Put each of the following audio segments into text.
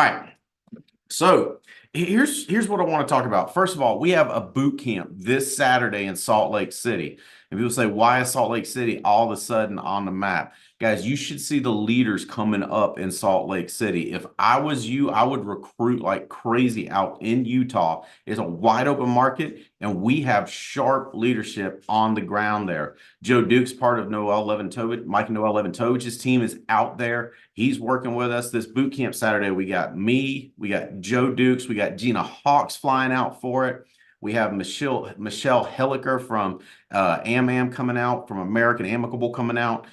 All right. So here's what I want to talk about. First of all, we have a boot camp this Saturday in Salt Lake City. And people say, why is Salt Lake City all of a sudden on the map? Guys, you should see the leaders coming up in Salt Lake City. If I was you, I would recruit like crazy out in Utah. It's a wide open market, and we have sharp leadership on the ground there. Joe Duke's part of Noel Leventovich. Mike and Noel Leventovich's team is out there. He's working with us this boot camp Saturday. We got me, we got Joe Dukes, we got Gina Hawks flying out for it. We have Michelle Helliker from AmAm coming out, from American Amicable coming out.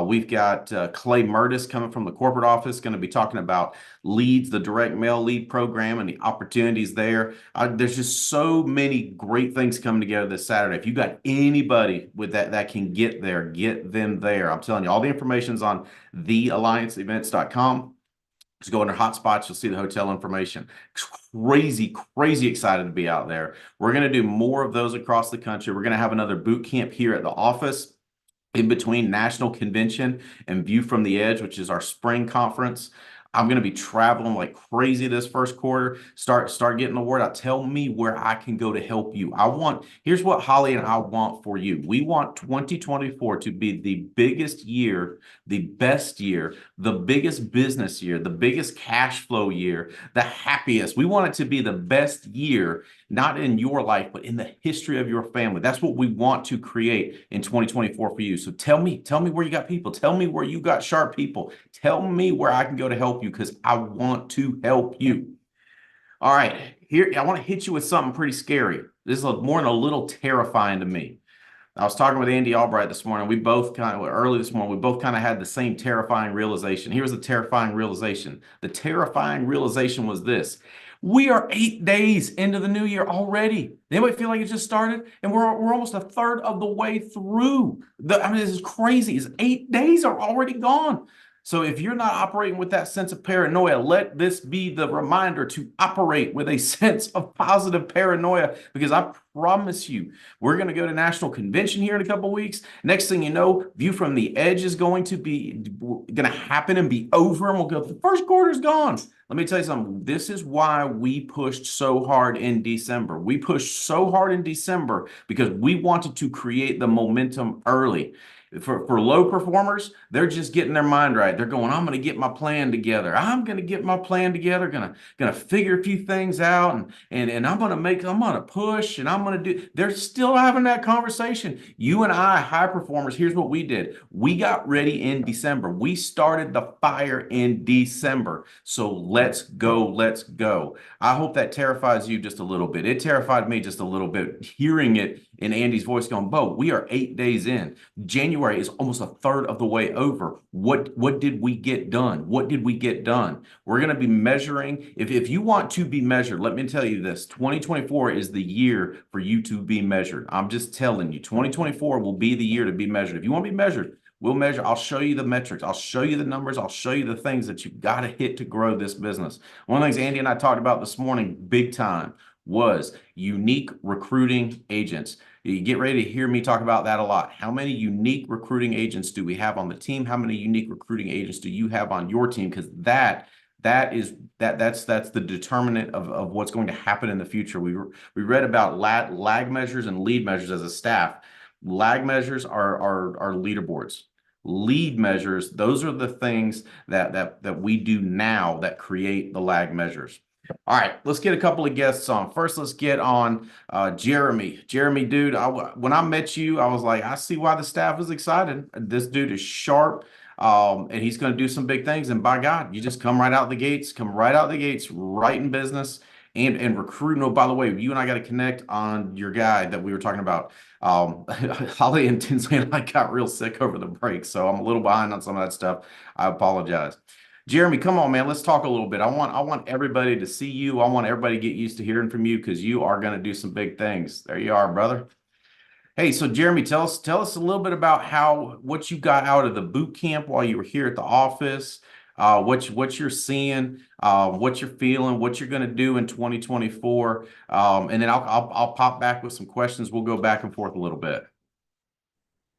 We've got Clay Murtis coming from the corporate office, going to be talking about leads, the direct mail lead program and the opportunities there. There's just so many great things coming together this Saturday. If you got anybody with that can get there, get them there. I'm telling you, all the information's on theallianceevents.com. Just go under hotspots, you'll see the hotel information. Crazy, crazy excited to be out there. We're going to do more of those across the country. We're going to have another boot camp here at the office in between National Convention and View from the Edge, which is our spring conference. I'm going to be traveling like crazy this first quarter. Start getting the word out. Tell me where I can go to help you. Here's what Holly and I want for you. We want 2024 to be the biggest year, the best year, the biggest business year, the biggest cash flow year, the happiest. We want it to be the best year, not in your life, but in the history of your family. That's what we want to create in 2024 for you. So tell me where you got people. Tell me where you got sharp people. Tell me where I can go to help you, because I want to help you. All right, here I want to hit you with something pretty scary. This is more than a little terrifying to me. I was talking with Andy Albright this morning. We both early this morning, we both kind of had the same terrifying realization. Here's the terrifying realization. The terrifying realization was this. We are 8 days into the new year already. Anybody feel like it just started? And we're almost a third of the way through. This is crazy. It's 8 days are already gone. So if you're not operating with that sense of paranoia, let this be the reminder to operate with a sense of positive paranoia, because I promise you, we're going to go to National Convention here in a couple of weeks. Next thing you know, View from the Edge is going to happen and be over, and we'll go, the first quarter's gone. Let me tell you something. This is why we pushed so hard in December. We pushed so hard in December because we wanted to create the momentum early. For low performers, they're just getting their mind right. They're going, I'm going to get my plan together. I'm going to get my plan together. Gonna figure a few things out, and I'm going to push, and I'm going to do. They're still having that conversation. You and I, high performers, here's what we did. We got ready in December. We started the fire in December. So let's go. Let's go. I hope that terrifies you just a little bit. It terrified me just a little bit hearing it in Andy's voice going, Bo, we are 8 days in. January is almost a third of the way over. What did we get done? What did we get done? We're going to be measuring. If you want to be measured, let me tell you this, 2024 is the year for you to be measured. I'm just telling you, 2024 will be the year to be measured. If you want to be measured, we'll measure. I'll show you the metrics. I'll show you the numbers. I'll show you the things that you've got to hit to grow this business. One of the things Andy and I talked about this morning, big time, was unique recruiting agents. You get ready to hear me talk about that a lot. How many unique recruiting agents do we have on the team? How many unique recruiting agents do you have on your team? Because that's the determinant of what's going to happen in the future. We read about lag measures and lead measures as a staff. Lag measures are leaderboards. Lead measures, those are the things that we do now that create the lag measures. All right, let's get a couple of guests on. First, let's get on Jeremy. Jeremy, dude, when I met you, I was like, I see why the staff is excited. This dude is sharp, and he's going to do some big things. And by God, you just come right out the gates, right in business and recruiting. Oh, by the way, you and I got to connect on your guy that we were talking about. Holly and Tinsley and I got real sick over the break, so I'm a little behind on some of that stuff. I apologize. Jeremy, come on, man. Let's talk a little bit. I want everybody to see you. I want everybody to get used to hearing from you, because you are going to do some big things. There you are, brother. Hey, so Jeremy, tell us a little bit about what you got out of the boot camp while you were here at the office. What you're seeing, what you're feeling, what you're going to do in 2024, and then I'll pop back with some questions. We'll go back and forth a little bit.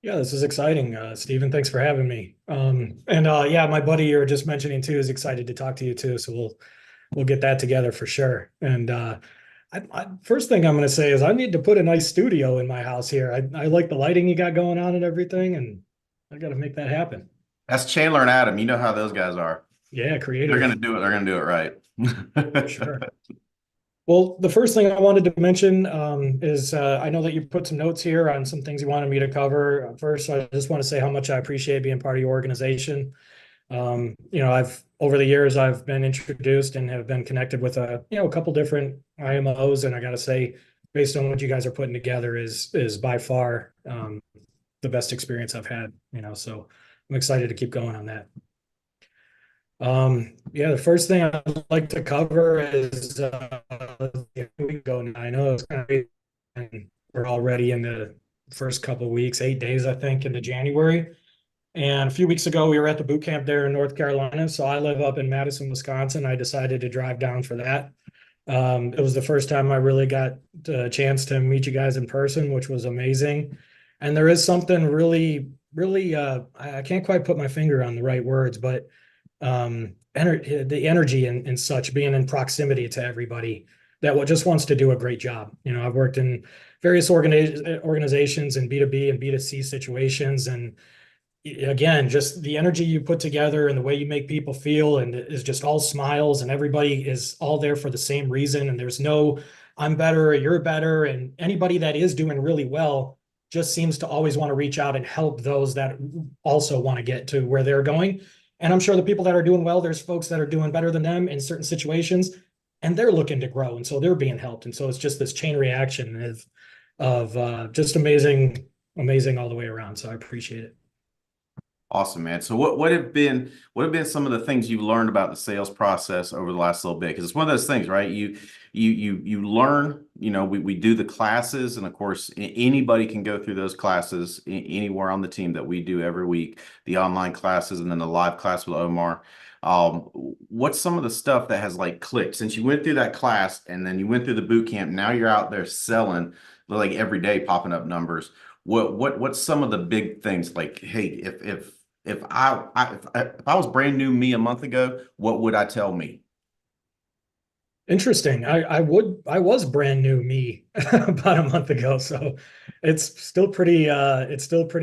Yeah, this is exciting, Stephen. Thanks for having me. Yeah, my buddy you were just mentioning too is excited to talk to you too. So we'll get that together for sure. And first thing I'm going to say is I need to put a nice studio in my house here. I like the lighting you got going on and everything, and I got to make that happen. That's Chandler and Adam. You know how those guys are. Yeah, They're creative gonna do it. They're gonna do it for right. sure. Well, the first thing I wanted to mention is I know that you put some notes here on some things you wanted me to cover. First, I just want to say how much I appreciate being part of your organization. I've over the years I've been introduced and have been connected with a couple different IMOs, and I got to say, based on what you guys are putting together, is by far the best experience I've had. So I'm excited to keep going on that. Yeah, the first thing I'd like to cover is we go now. I know it's kind of and we're already in the first couple of weeks, 8 days, I think, into January. And a few weeks ago, we were at the boot camp there in North Carolina. So I live up in Madison, Wisconsin. I decided to drive down for that. It was the first time I really got a chance to meet you guys in person, which was amazing. And there is something really, really, I can't quite put my finger on the right words, but the energy and such, being in proximity to everybody that just wants to do a great job. I've worked in various organizations in B2B and B2C situations, and again, just the energy you put together and the way you make people feel, and it is just all smiles, and everybody is all there for the same reason. And there's no, I'm better or you're better. And anybody that is doing really well just seems to always want to reach out and help those that also want to get to where they're going. And I'm sure the people that are doing well, there's folks that are doing better than them in certain situations, and they're looking to grow. And so they're being helped. And so it's just this chain reaction of just amazing, amazing all the way around. So I appreciate it. Awesome, man. So what have been some of the things you've learned about the sales process over the last little bit? Because it's one of those things, right? You learn, we do the classes, and of course anybody can go through those classes anywhere on the team that we do every week, the online classes and then the live class with Omar. What's some of the stuff that has like clicked since you went through that class and then you went through the boot camp? Now you're out there selling like every day, popping up numbers. What's some of the big things like, hey, if I was brand new me a month ago, what would I tell me? Interesting. I was brand new me about a month ago, so it's still pretty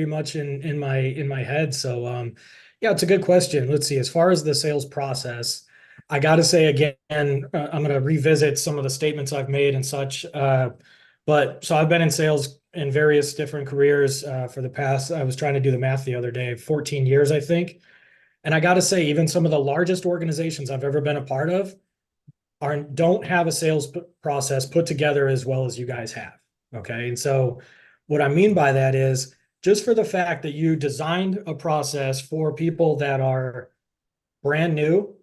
much in my head. So yeah, it's a good question. Let's see. As far as the sales process, I got to say again, I'm going to revisit some of the statements I've made and such. But so I've been in sales in various different careers for the past, I was trying to do the math the other day, 14 years, I think. And I got to say, even some of the largest organizations I've ever been a part of don't have a sales process put together as well as you guys have. Okay. And so what I mean by that is just for the fact that you designed a process for people that are brand new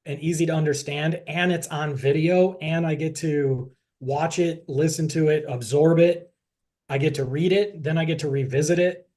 and easy to understand, and it's on video, and I get to watch it, listen to it, absorb it. I get to read it, then I get to revisit it.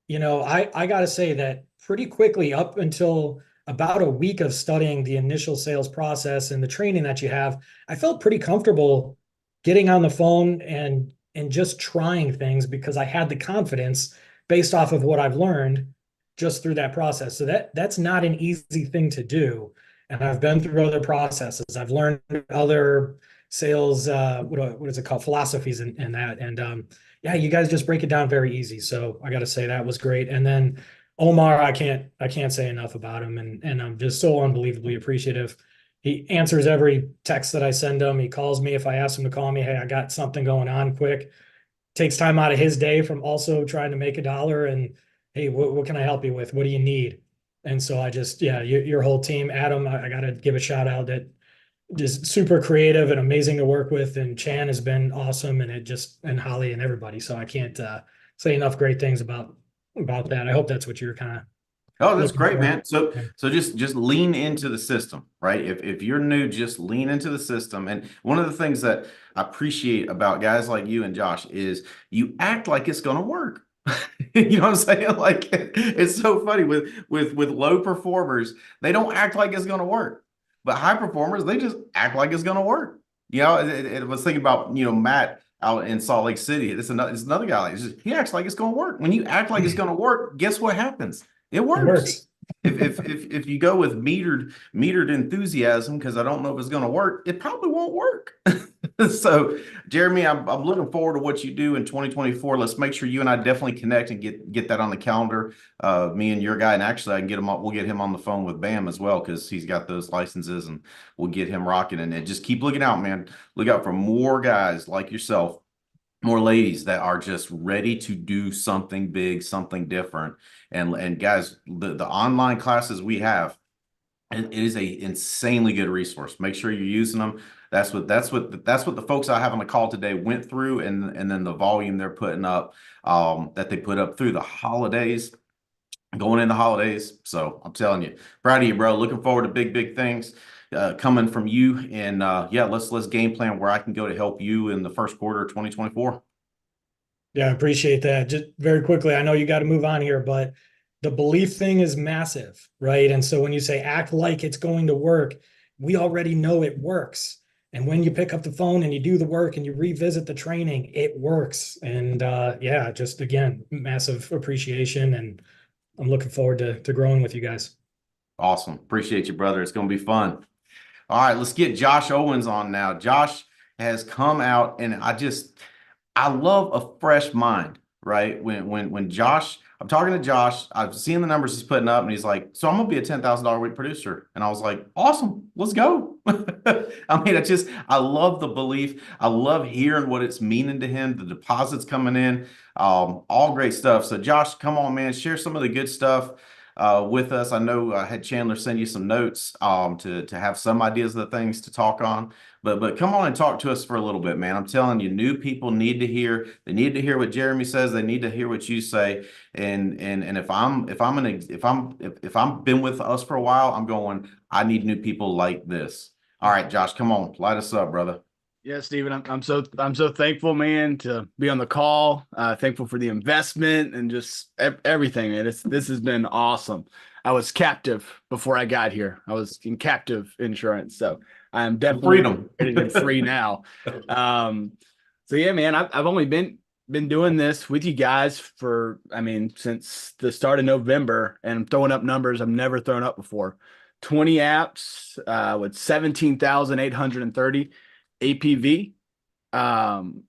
I got to say that pretty quickly, up until about a week of studying the initial sales process and the training that you have, I felt pretty comfortable getting on the phone and just trying things because I had the confidence based off of what I've learned just through that process. So that's not an easy thing to do. And I've been through other processes. I've learned other sales, what is it called? Philosophies and that. And yeah, you guys just break it down very easy. So I got to say that was great. And then Omar, I can't say enough about him, and I'm just so unbelievably appreciative. He answers every text that I send him. He calls me if I ask him to call me. Hey, I got something going on quick. Takes time out of his day from also trying to make a dollar. And hey, what can I help you with? What do you need? And so yeah, your whole team, Adam, I got to give a shout out that just super creative and amazing to work with. And Chan has been awesome, and Holly and everybody. So I can't say enough great things about that. I hope that's what you're kind of Oh, that's looking great, for. man. So just lean into the system, right? If you're new, just lean into the system. And one of the things that I appreciate about guys like you and Josh is you act like it's going to work. You know what I'm saying? Like it's so funny with low performers, they don't act like it's going to work. But high performers, they just act like it's going to work. It was thinking about, Matt out in Salt Lake City. It's another guy. He acts like it's going to work. When you act like it's going to work, guess what happens? It It works. works. if you go with metered enthusiasm, because I don't know if it's going to work, it probably won't work. So, Jeremy, I'm looking forward to what you do in 2024. Let's make sure you and I definitely connect and get that on the calendar. Me and your guy, and actually, I can get him up. We'll get him on the phone with Bam as well because he's got those licenses, and we'll get him rocking. And just keep looking out, man. Look out for more guys like yourself, more ladies that are just ready to do something big, something different. And guys, the online classes we have, it is a insanely good resource. Make sure you're using them. That's what the folks I have on the call today went through, and then the volume they're putting up, that they put up through the holidays, going into holidays. So I'm telling you, proud of you, bro. Looking forward to big things coming from you. And yeah, let's game plan where I can go to help you in the first quarter of 2024. Yeah, I appreciate that. Just very quickly, I know you got to move on here, but the belief thing is massive, right? And so when you say act like it's going to work, we already know it works. And when you pick up the phone and you do the work and you revisit the training, it works. And yeah, just again, massive appreciation. And I'm looking forward to growing with you guys. Awesome. Appreciate you, brother. It's going to be fun. All right, let's get Josh Owens on now. Josh has come out, and I love a fresh mind, right? When Josh, I'm talking to Josh, I've seen the numbers he's putting up, and he's like, "So I'm gonna be a $10,000 a week producer," and I was like, "Awesome, let's go." I mean, I love the belief. I love hearing what it's meaning to him. The deposits coming in, all great stuff. So, Josh, come on, man, share some of the good stuff with us. I know I had Chandler send you some notes to have some ideas of the things to talk on. But come on and talk to us for a little bit, man. I'm telling you, new people need to hear. They need to hear what Jeremy says. They need to hear what you say. And if I'm been with us for a while, I'm going, I need new people like this. All right, Josh, come on, light us up, brother. Yeah, Steven, I'm so thankful, man, to be on the call. Thankful for the investment and just everything, man. This has been awesome. I was captive before I got here. I was in captive insurance, so I am definitely Freedom. free now. So yeah, man, I've only been doing this with you guys for, I mean, since the start of November, and I'm throwing up numbers I've never thrown up before. 20 apps with 17,830 APV. And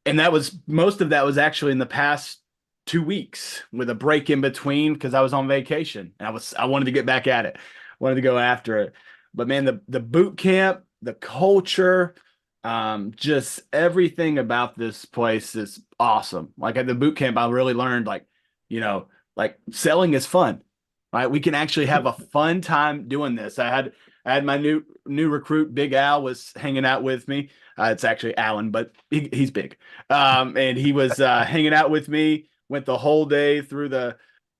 that was, most of that was actually in the past 2 weeks with a break in between because I was on vacation and I wanted to get back at it, wanted to go after it. But man, the boot camp, the culture, just everything about this place is awesome. Like at the boot camp, I really learned like selling is fun, right? We can actually have a fun time doing this. I had my new recruit, Big Al, was hanging out with me. It's actually Alan, but he's big. And he was hanging out with me, went the whole day through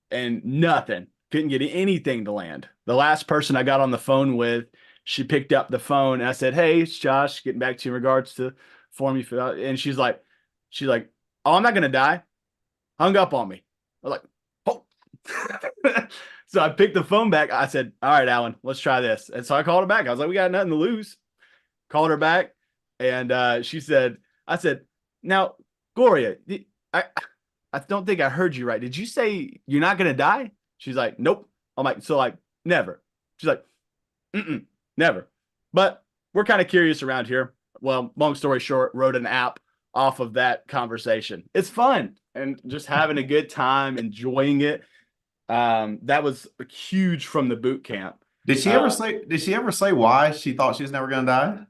and nothing, couldn't get anything to land. The last person I got on the phone with, she picked up the phone and I said, "Hey, it's Josh, getting back to you in regards to form you fill out." And she's like, "Oh, I'm not going to die." Hung up on me. I was like, "Oh." So I picked the phone back. I said, "All right, Alan, let's try this." And so I called her back. I was like, "We got nothing to lose." Called her back. And she said, I said, "Now, Gloria, I don't think I heard you right. Did you say you're not going to die?" She's like, "Nope." I'm like, "So like never." She's like, "Never." But we're kind of curious around here. Well, long story short, wrote an app off of that conversation. It's fun and just having a good time, enjoying it. That was huge from the boot camp. Did she ever say why she thought she was never going to die?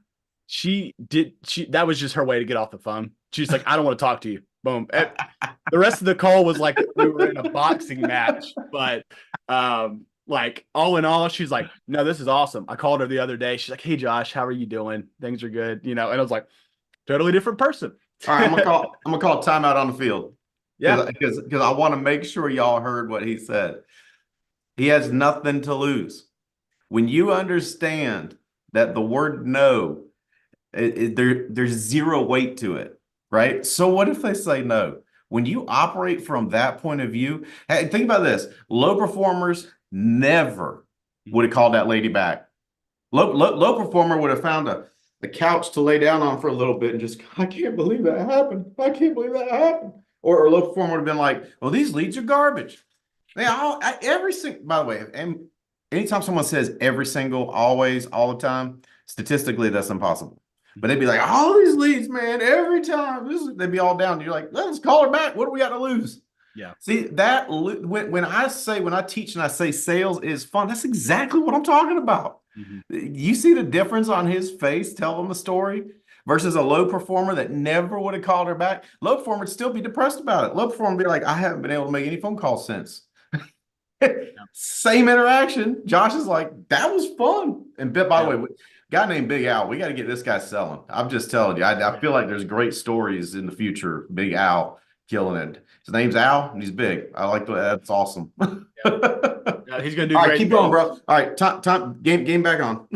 That was just her way to get off the phone. She's like, "I don't want to talk to you." Boom. The rest of the call was like we were in a boxing match, but like all in all, she's like, "No, this is awesome." I called her the other day. She's like, "Hey Josh, how are you doing? Things are good." And I was like, totally different person. All right, I'm gonna call timeout on the field. Yeah. Because I want to make sure y'all heard what he said. He has nothing to lose. When you understand that the word no, there's zero weight to it, right? So what if they say no? When you operate from that point of view, hey, think about this. Low performers never would have called that lady back. Low performer would have found a couch to lay down on for a little bit and just, "I can't believe that happened. I can't believe that happened." Or low performer would have been like, "Well, these leads are garbage." Yeah, every single, by the way, and anytime someone says every single, always, all the time, statistically, that's impossible. But they'd be like, all these leads, man, every time. They'd be all down. You're like, let's call her back. What do we got to lose? Yeah. See, when I teach and I say sales is fun, that's exactly what I'm talking about. Mhm. You see the difference on his face telling the story versus a low performer that never would have called her back. Low performer would still be depressed about it. Low performer would be like, I haven't been able to make any phone calls since. Same interaction. Josh is like, that was fun. And by the way, guy named Big Al, we got to get this guy selling. I'm just telling you, I feel like there's great stories in the future. Big Al killing it. His name's Al, and he's big. I like that's awesome. He's gonna do All right, great keep going, things. bro. All right, time, game back on.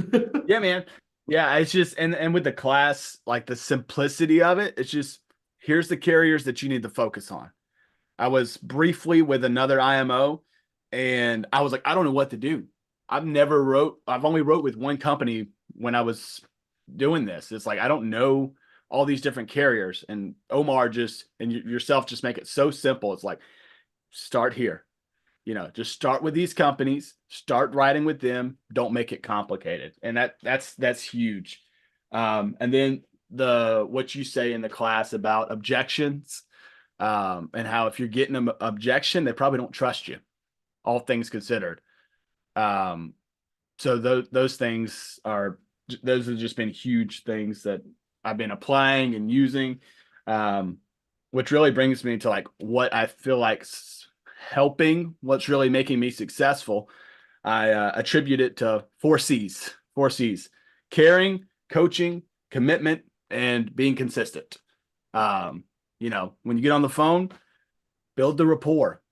Yeah, man. Yeah, it's just and with the class, like the simplicity of it, it's just here's the carriers that you need to focus on. I was briefly with another IMO and I was like, I don't know what to do. I've only wrote with one company when I was doing this. It's like I don't know all these different carriers, and Omar just and yourself just make it so simple. It's like start here. Just start with these companies, start writing with them, don't make it complicated. And that's huge. And then what you say in the class about objections, and how if you're getting an objection, they probably don't trust you, all things considered. So those have just been huge things that I've been applying and using, which really brings me to like what I feel like helping, what's really making me successful. I attribute it to 4 C's. 4 C's: caring, coaching, commitment, and being consistent. When you get on the phone, build the rapport,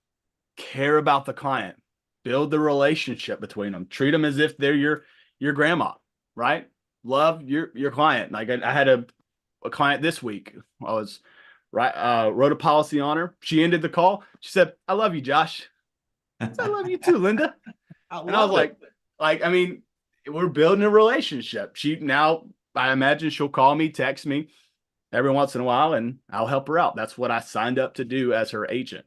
care about the client, build the relationship between them, treat them as if they're your grandma, right? Love your client. Like I had a client this week. I was wrote a policy on her. She ended the call. She said, "I love you, Josh." I said, "I love you too, Linda." And I was like, I mean, we're building a relationship. I imagine she'll call me, text me every once in a while, and I'll help her out. That's what I signed up to do as her agent.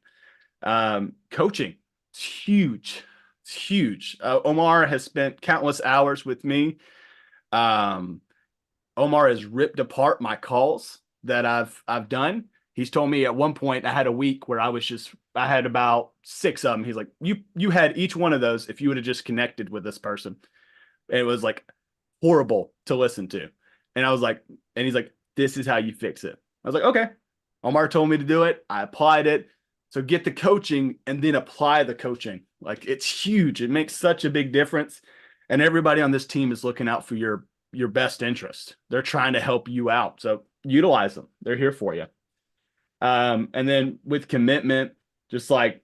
Coaching, it's huge. It's huge. Omar has spent countless hours with me. Omar has ripped apart my calls that I've done. He's told me at one point I had a week where I had about 6 of them. He's like, you had each one of those if you would have just connected with this person. And it was like horrible to listen to. And I was like, and he's like, this is how you fix it. I was like, okay. Omar told me to do it. I applied it. So get the coaching and then apply the coaching. Like it's huge. It makes such a big difference. And everybody on this team is looking out for your best interest. They're trying to help you out. So utilize them. They're here for you. And then with commitment, just like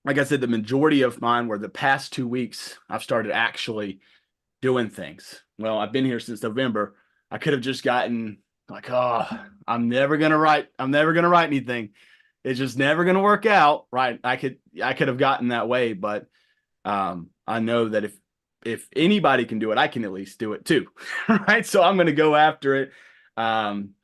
I said, the majority of mine were the past 2 weeks, I've started actually doing things. Well, I've been here since November. I could have just gotten like, oh, I'm never going to write anything. It's just never going to work out. Right. I could have gotten that way, but, I know that if anybody can do it, I can at least do it too. Right. So I'm going to go after it,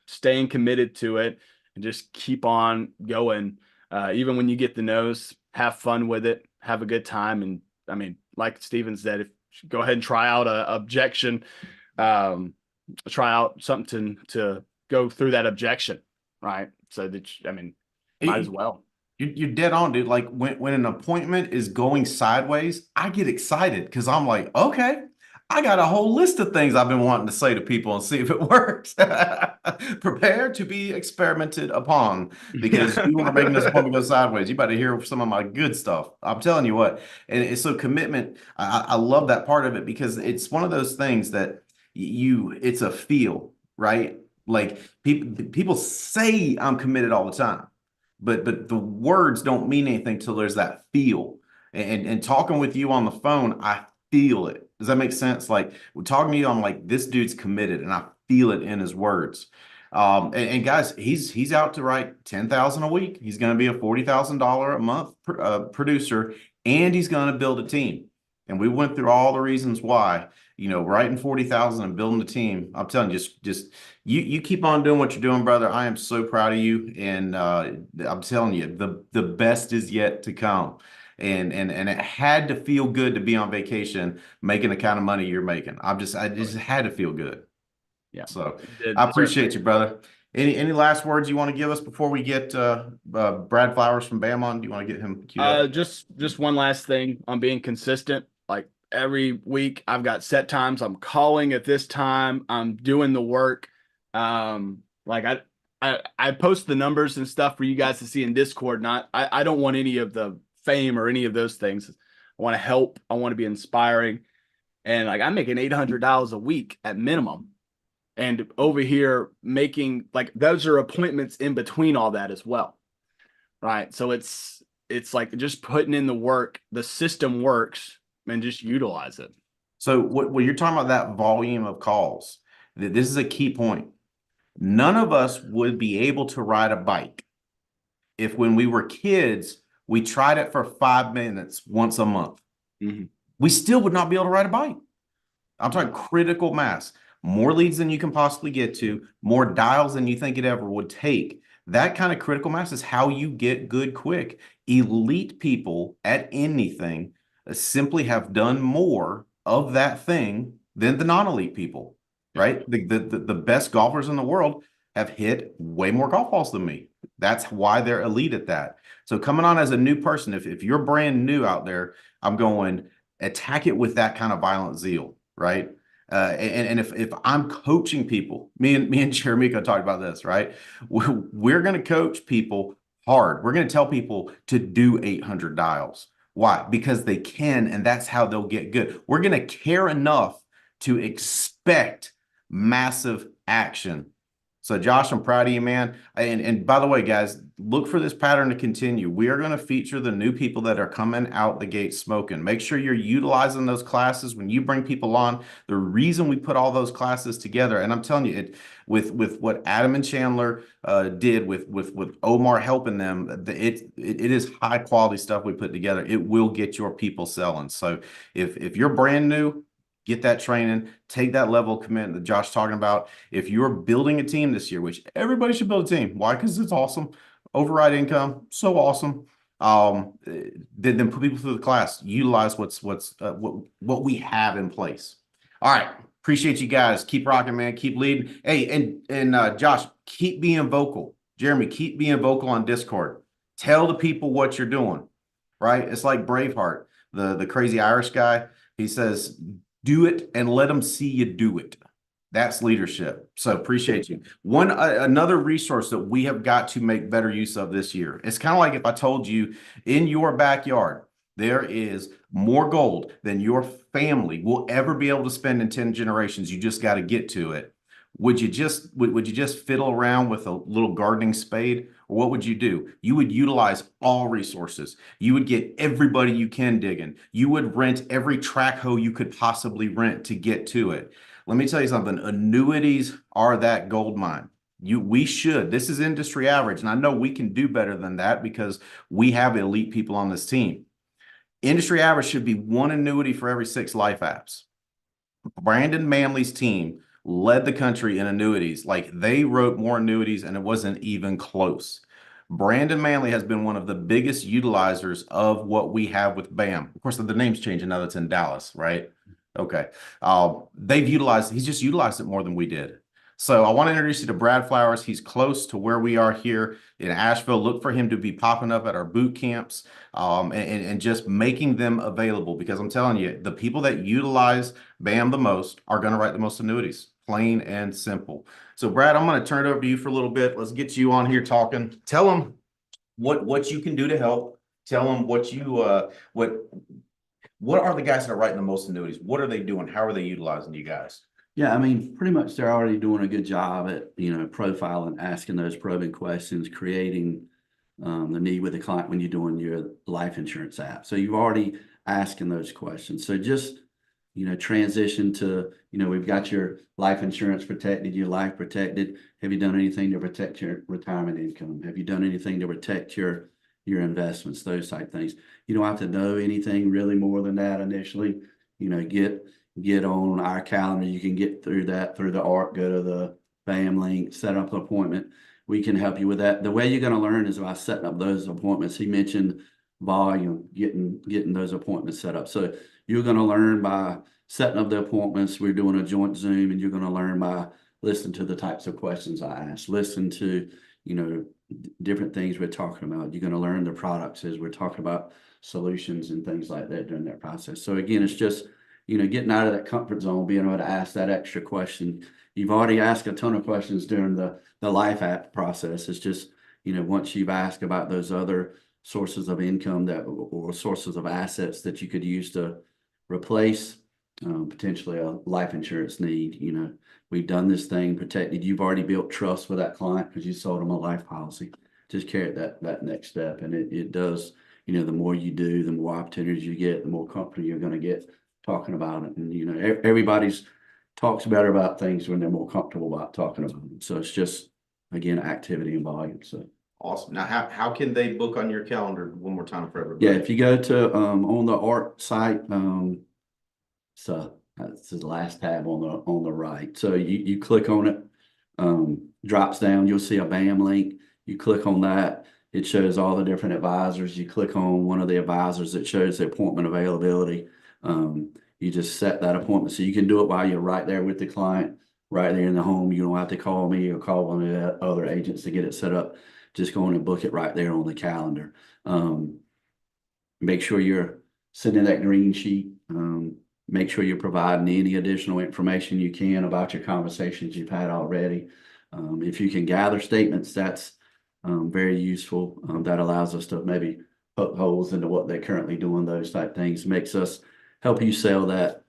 staying committed to it and just keep on going. Even when you get the no's, have fun with it, have a good time. And I mean, like Steven said, if go ahead and try out a objection, try out something to go through that objection. Right. So that, might as well. You're dead on, dude. Like when an appointment is going sideways, I get excited because I'm like, okay, I got a whole list of things I've been wanting to say to people and see if it works. Prepare to be experimented upon because you want to make this appointment go sideways. You better hear some of my good stuff. I'm telling you what. And so commitment, I love that part of it because it's one of those things that it's a feel, right? Like people say I'm committed all the time. But the words don't mean anything till there's that feel. And talking with you on the phone, I feel it. Does that make sense? Like we're talking to you, I'm like, this dude's committed, and I feel it in his words. And guys, he's out to write 10,000 a week. He's going to be a $40,000 a month producer, and he's going to build a team. And we went through all the reasons why. Writing 40,000 and building the team. I'm telling you, just you keep on doing what you're doing, brother. I am so proud of you, and I'm telling you, the best is yet to come. and it had to feel good to be on vacation making the kind of money you're making. I just had to feel good. Yeah. So Did I appreciate you, brother. Any last words you want to give us before we get Brad Flowers from Bam on? Do you want to get him queued up? Just one last thing on being consistent. Like every week, I've got set times. I'm calling at this time. I'm doing the work. Like I post the numbers and stuff for you guys to see in Discord. I don't want any of the fame or any of those things. I want to help. I want to be inspiring. And like I'm making $800 a week at minimum. And over here making like those are appointments in between all that as well. Right. So it's like just putting in the work, the system works, and just utilize it. So what you're talking about, that volume of calls, this is a key point. None of us would be able to ride a bike if when we were kids, we tried it for 5 minutes once a month. We still would not be able to ride a bike. I'm talking critical mass, more leads than you can possibly get to, more dials than you think it ever would take. That kind of critical mass is how you get good quick. Elite people at anything simply have done more of that thing than the non-elite people, right? The best golfers in the world have hit way more golf balls than me. That's why they're elite at that. So coming on as a new person, if you're brand new out there, I'm going attack it with that kind of violent zeal, right? And if I'm coaching people, me and Jeremico talked about this, right? We're going to coach people hard. We're going to tell people to do 800 dials. Why? Because they can, and that's how they'll get good. We're going to care enough to expect massive action. So Josh, I'm proud of you, man. And by the way, guys, look for this pattern to continue. We are going to feature the new people that are coming out the gate smoking. Make sure you're utilizing those classes when you bring people on. The reason we put all those classes together, and I'm telling you, with what Adam and Chandler did with Omar helping them, it is high quality stuff we put together. It will get your people selling. So if you're brand new, get that training, take that level of commitment that Josh's talking about. If you're building a team this year, which everybody should build a team. Why? Because it's awesome. Override income, so awesome. Then put people through the class. Utilize what we have in place. All right. Appreciate you guys. Keep rocking, man. Keep leading. Hey, and Josh, keep being vocal. Jeremy, keep being vocal on Discord. Tell the people what you're doing. Right? It's like Braveheart, the crazy Irish guy. He says, do it and let them see you do it. That's leadership. So appreciate you. Another resource that we have got to make better use of this year. It's kind of like if I told you in your backyard, there is more gold than your family will ever be able to spend in 10 generations. You just got to get to it. Would you just fiddle around with a little gardening spade? Or what would you do? You would utilize all resources. You would get everybody you can digging. You would rent every track hoe you could possibly rent to get to it. Let me tell you something. Annuities are that gold mine. We should. This is industry average. And I know we can do better than that because we have elite people on this team. Industry average should be 1 annuity for every 6 life apps. Brandon Manley's team led the country in annuities. Like they wrote more annuities and it wasn't even close. Brandon Manley has been one of the biggest utilizers of what we have with BAM. Of course, the name's changing now that's in Dallas, right? Okay. He's just utilized it more than we did. So I want to introduce you to Brad Flowers. He's close to where we are here in Asheville. Look for him to be popping up at our boot camps and just making them available, because I'm telling you, the people that utilize BAM the most are going to write the most annuities, plain and simple. So Brad, I'm going to turn it over to you for a little bit. Let's get you on here talking. Tell them what you can do to help. Tell them what are the guys that are writing the most annuities? What are they doing? How are they utilizing you guys? Yeah, I mean, pretty much they're already doing a good job at, profiling, asking those probing questions, creating the need with the client when you're doing your life insurance app. So you've already asking those questions. So just, transition to, we've got your life insurance protected, your life protected. Have you done anything to protect your retirement income? Have you done anything to protect your investments, those type things? You don't have to know anything really more than that initially. Get on our calendar. You can get through the ARC, go to the BAM link, set up an appointment. We can help you with that. The way you're going to learn is by setting up those appointments. He mentioned volume, getting those appointments set up. So you're going to learn by setting up the appointments. We're doing a joint Zoom, and you're going to learn by listening to the types of questions I ask, listen to, different things we're talking about. You're going to learn the products as we're talking about solutions and things like that during that process. So again, it's just, getting out of that comfort zone, being able to ask that extra question. You've already asked a ton of questions during the Life app process. It's just, once you've asked about those other sources of income or sources of assets that you could use to replace potentially a life insurance need, we've done this thing, protected. You've already built trust with that client because you sold them a life policy. Just carry that next step. And it does, the more you do, the more opportunities you get, the more comfortable you're going to get talking about it. And, everybody's talks better about things when they're more comfortable about talking about them. So it's just, again, activity and volume. So. Awesome. Now, how can they book on your calendar one more time for everybody? Yeah, if you go to on the ART site, so that's the last tab on the right. So you click on it, drops down, you'll see a BAM link. You click on that, it shows all the different advisors. You click on one of the advisors, it shows the appointment availability. You just set that appointment, so you can do it while you're right there with the client, right there in the home. You don't have to call me or call one of the other agents to get it set up. Just go in and book it right there on the calendar. Make sure you're sending that green sheet. Make sure you're providing any additional information you can about your conversations you've had already. If you can gather statements, that's very useful. That allows us to maybe poke holes into what they're currently doing, those type things. Makes us help you sell that,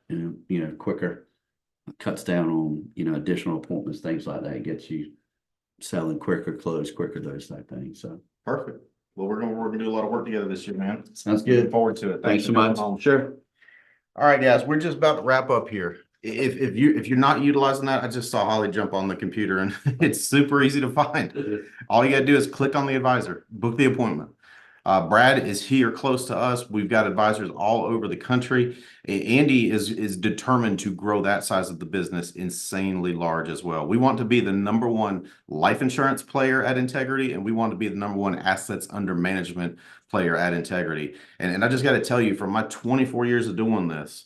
quicker, cuts down on, additional appointments, things like that, gets you selling quicker, close quicker, those type things. So Perfect. Well, we're gonna do a lot of work together this year, man. sounds Looking good. forward to it. Thanks so for coming much. on. Sure. All right, guys, we're just about to wrap up here. If you're not utilizing that, I just saw Holly jump on the computer and it's super easy to find. All you gotta do is click on the advisor, book the appointment. Brad is here close to us. We've got advisors all over the country. Andy is determined to grow that size of the business insanely large as well. We want to be the #1 life insurance player at Integrity, and we want to be the #1 assets under management player at Integrity. And I just got to tell you, from my 24 years of doing this,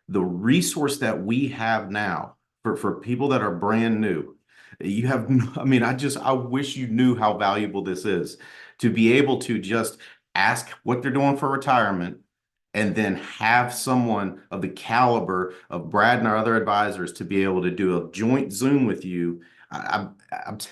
the resource that we have now for people that are brand new, you have, I mean, I wish you knew how valuable this is, to be able to just ask what they're doing for retirement and then have someone of the caliber of Brad and our other advisors to be able to do a joint Zoom with you.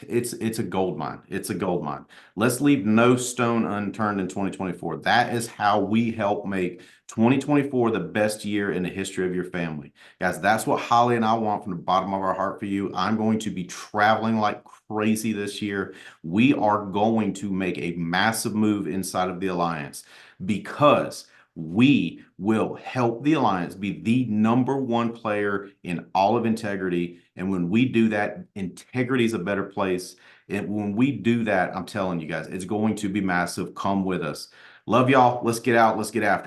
It's a gold mine. It's a gold mine. Let's leave no stone unturned in 2024. That is how we help make 2024 the best year in the history of your family. Guys, that's what Holly and I want from the bottom of our heart for you. I'm going to be traveling like crazy this year. We are going to make a massive move inside of the Alliance because we will help the Alliance be the #1 player in all of Integrity. And when we do that, Integrity is a better place. And when we do that, I'm telling you guys, it's going to be massive. Come with us. Love y'all. Let's get out. Let's get after it.